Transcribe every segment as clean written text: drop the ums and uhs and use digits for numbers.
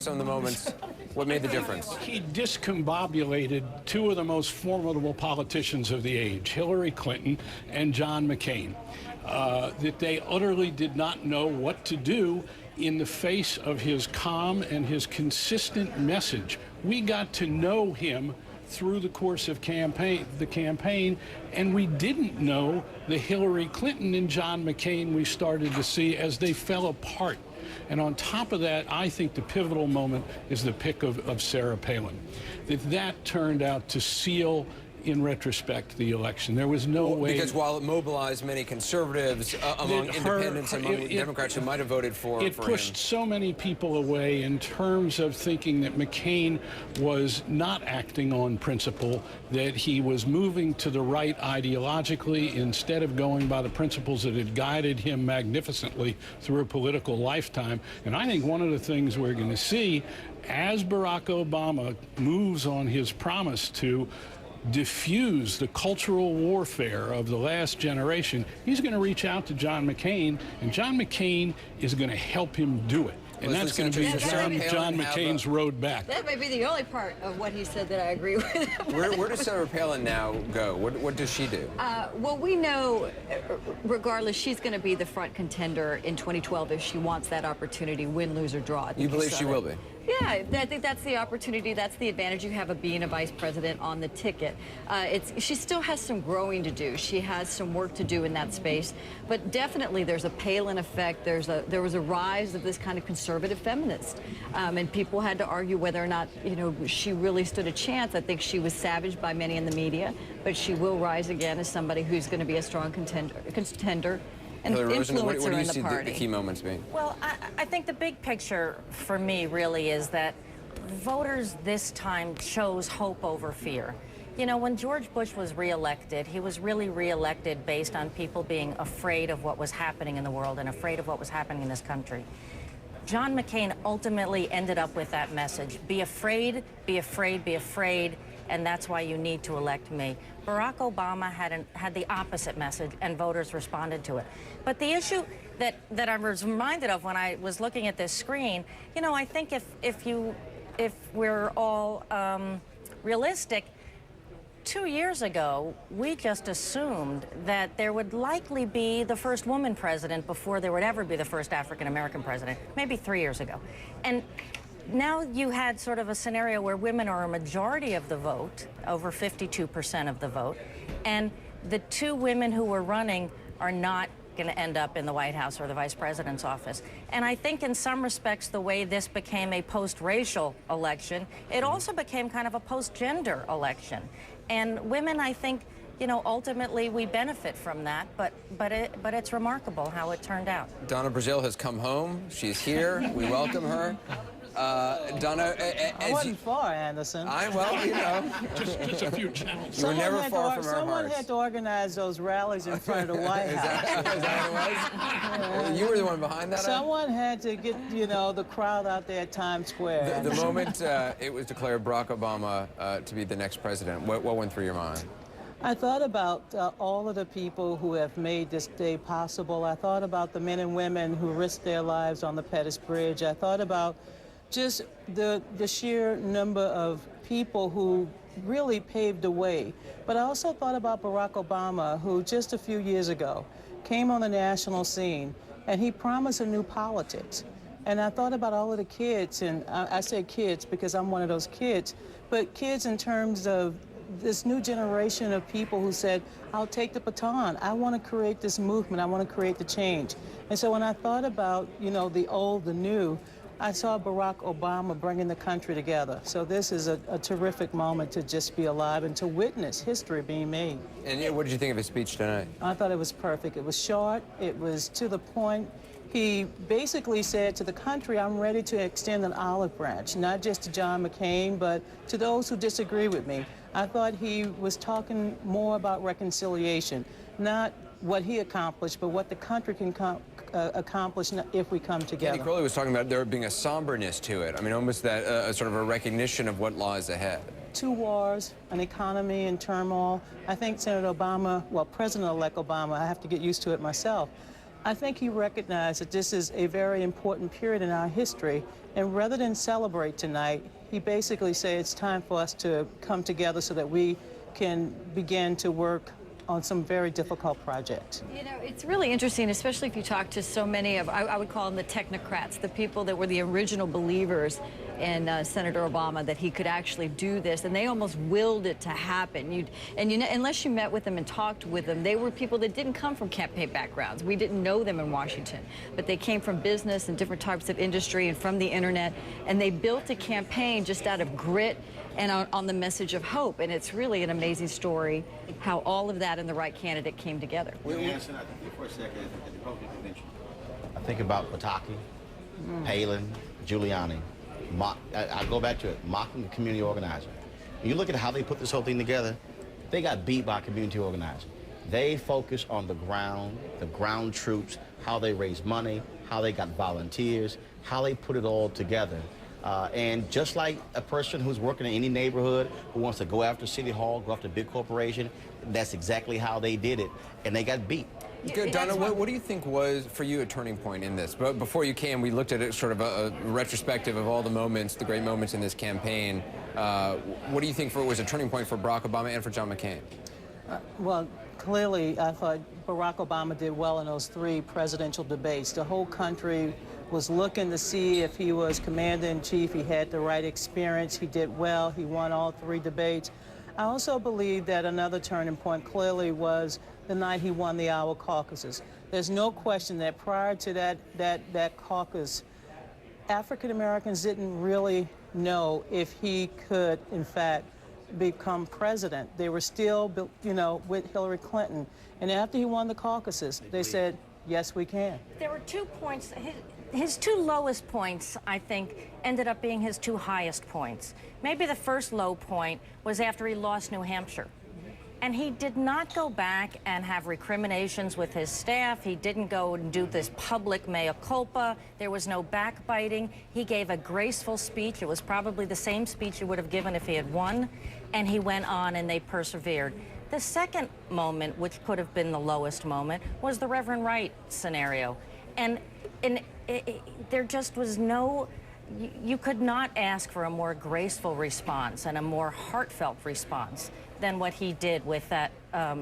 Some of the moments, what made the difference? He discombobulated two of the most formidable politicians of the age, Hillary Clinton and John McCain. That they utterly did not know what to do in the face of his calm and his consistent message. We got to know him through the course of the campaign, and we didn't know the Hillary Clinton and John McCain we started to see as they fell apart. And on top of that, I think the pivotal moment is the pick of Sarah Palin. That turned out to seal, in retrospect, the election. There was no way... Because while it mobilized many conservatives among independents and among Democrats who might have voted for him... It pushed so many people away in terms of thinking that McCain was not acting on principle, that he was moving to the right ideologically instead of going by the principles that had guided him magnificently through a political lifetime. And I think one of the things we're going to see as Barack Obama moves on his promise to diffuse the cultural warfare of the last generation, he's going to reach out to John McCain, and John McCain is going to help him do it. And that's going to be John McCain's road back. That may be the only part of what he said that I agree with. Where does Sarah Palin now go? What does she do? Well, we know, regardless, she's going to be the front contender in 2012 if she wants that opportunity, win, lose, or draw. You believe she will be? Yeah, I think that's the opportunity. That's the advantage you have of being a vice president on the ticket. She still has some growing to do. She has some work to do in that space. But definitely there's a Palin effect. There was a rise of this kind of conservative feminist. And people had to argue whether or not, she really stood a chance. I think she was savaged by many in the media. But she will rise again as somebody who's going to be a strong contender. And influencer what do you in see the party. The key moments being? Well, I think the big picture for me really is that voters this time chose hope over fear. When George Bush was reelected, he was really reelected based on people being afraid of what was happening in the world and afraid of what was happening in this country. John McCain ultimately ended up with that message: be afraid, be afraid, be afraid, and that's why you need to elect me. Barack Obama had the opposite message, and voters responded to it. But the issue that I was reminded of when I was looking at this screen, I think if we're all realistic, 2 years ago, we just assumed that there would likely be the first woman president before there would ever be the first African-American president, maybe 3 years ago. And now you had sort of a scenario where women are a majority of the vote, over 52% of the vote, and the two women who were running are not going to end up in the White House or the vice president's office. And I think in some respects the way this became a post-racial election, it also became kind of a post-gender election. And women, I think, ultimately we benefit from that, but it's remarkable how it turned out. Donna Brazile has come home. She's here. We welcome her. Donna, I wasn't far, Anderson. just a few channels. You were never far from our Someone hearts. had to organize those rallies in front of the White House. Is that what it was? You were the one behind that? Someone had to get, the crowd out there at Times Square. The moment it was declared Barack Obama to be the next president, what went through your mind? I thought about all of the people who have made this day possible. I thought about the men and women who risked their lives on the Pettus Bridge. I thought about just the sheer number of people who really paved the way. But I also thought about Barack Obama, who just a few years ago came on the national scene, and he promised a new politics. And I thought about all of the kids, and I say kids because I'm one of those kids, but kids in terms of this new generation of people who said, I'll take the baton. I want to create this movement. I want to create the change. And so when I thought about, the old, the new, I saw Barack Obama bringing the country together. So this is a terrific moment to just be alive and to witness history being made. And what did you think of his speech tonight? I thought it was perfect. It was short. It was to the point. He basically said to the country, I'm ready to extend an olive branch, not just to John McCain, but to those who disagree with me. I thought he was talking more about reconciliation, not what he accomplished, but what the country can accomplish if we come together. Andy Crowley was talking about there being a somberness to it. I mean, almost that sort of a recognition of what lies ahead. 2 wars, an economy in turmoil. I think Senator Obama, well, President-elect Obama, I have to get used to it myself. I think he recognized that this is a very important period in our history, and rather than celebrate tonight, he basically said it's time for us to come together so that we can begin to work on some very difficult projects. You know, it's really interesting, especially if you talk to so many of, I would call them the technocrats, the people that were the original believers in Senator Obama, that he could actually do this, and they almost willed it to happen. Unless you met with them and talked with them, they were people that didn't come from campaign backgrounds. We didn't know them in Washington, but they came from business and different types of industry and from the internet, and they built a campaign just out of grit and on the message of hope. And it's really an amazing story how all of that and the right candidate came together. Anderson, I think for a second at the Republican convention. I think about Pataki, Palin, Giuliani. I go back to it, mocking the community organizer. You look at how they put this whole thing together, they got beat by community organizing. They focus on the ground troops, how they raise money, how they got volunteers, how they put it all together. And just like a person who's working in any neighborhood who wants to go after City Hall, go after a big corporation, that's exactly how they did it, and they got beat. Good. Donna, what do you think was, for you, a turning point in this? But before you came, we looked at it sort of a retrospective of all the moments, the great moments in this campaign. What do you think was a turning point for Barack Obama and for John McCain? Well, clearly, I thought Barack Obama did well in those 3 presidential debates. The whole country was looking to see if he was commander-in-chief. He had the right experience. He did well. He won all 3 debates. I also believe that another turning point clearly was the night he won the Iowa caucuses. There's no question that prior to that caucus, African Americans didn't really know if he could, in fact, become president. They were still, you know, with Hillary Clinton. And after he won the caucuses, they said, yes, we can. There were 2 points. His 2 lowest points, I think, ended up being his 2 highest points. Maybe the first low point was after he lost New Hampshire. And he did not go back and have recriminations with his staff. He didn't go and do this public mea culpa. There was no backbiting. He gave a graceful speech. It was probably the same speech he would have given if he had won. And he went on and they persevered. The second moment, which could have been the lowest moment, was the Reverend Wright scenario. And there just was no, you could not ask for a more graceful response and a more heartfelt response than what he did with that,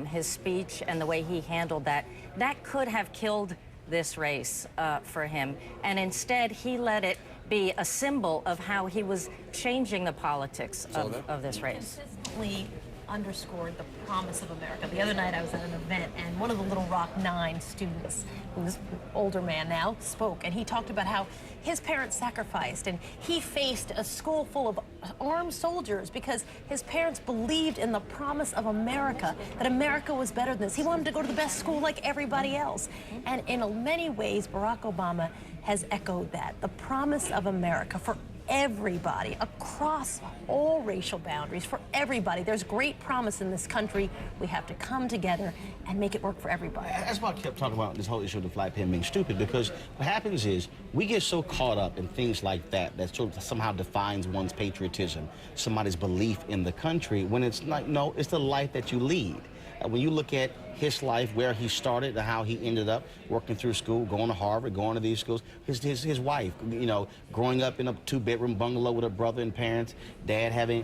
his speech and the way he handled that. That could have killed this race for him. And instead, he let it be a symbol of how he was changing the politics of this race. Consistently underscored the promise of America. The other night I was at an event and one of the Little Rock 9 students, who's an older man now, spoke, and he talked about how his parents sacrificed and he faced a school full of armed soldiers because his parents believed in the promise of America, that America was better than this. He wanted to go to the best school like everybody else. And in many ways, Barack Obama has echoed that, the promise of America for everybody, across all racial boundaries, for everybody. There's great promise in this country. We have to come together and make it work for everybody. That's why I kept talking about this whole issue of the flag pin being stupid, because what happens is we get so caught up in things like that sort of somehow defines one's patriotism, somebody's belief in the country, when it's like, no, it's the life that you lead. When you look at his life, where he started and how he ended up working through school, going to Harvard, going to these schools, his wife, you know, growing up in a 2-bedroom bungalow with a brother and parents, dad having,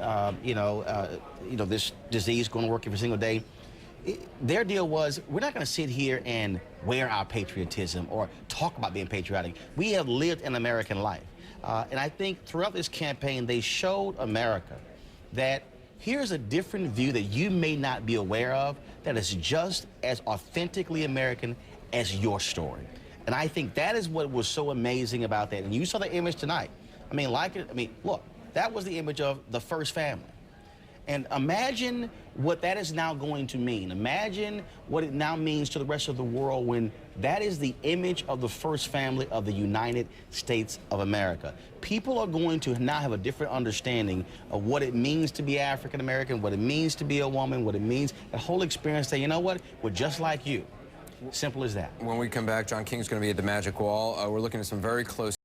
this disease, going to work every single day. Their deal was, we're not going to sit here and wear our patriotism or talk about being patriotic. We have lived an American life. And I think throughout this campaign, they showed America that here's a different view that you may not be aware of that is just as authentically American as your story. And I think that is what was so amazing about that. And you saw the image tonight. I mean, look, that was the image of the first family. And imagine what that is now going to mean. Imagine what it now means to the rest of the world when that is the image of the first family of the United States of America. People are going to now have a different understanding of what it means to be African American, what it means to be a woman, what it means, the whole experience. Say, you know what, we're just like you. Simple as that. When we come back, John King's going to be at the Magic Wall. We're looking at some very close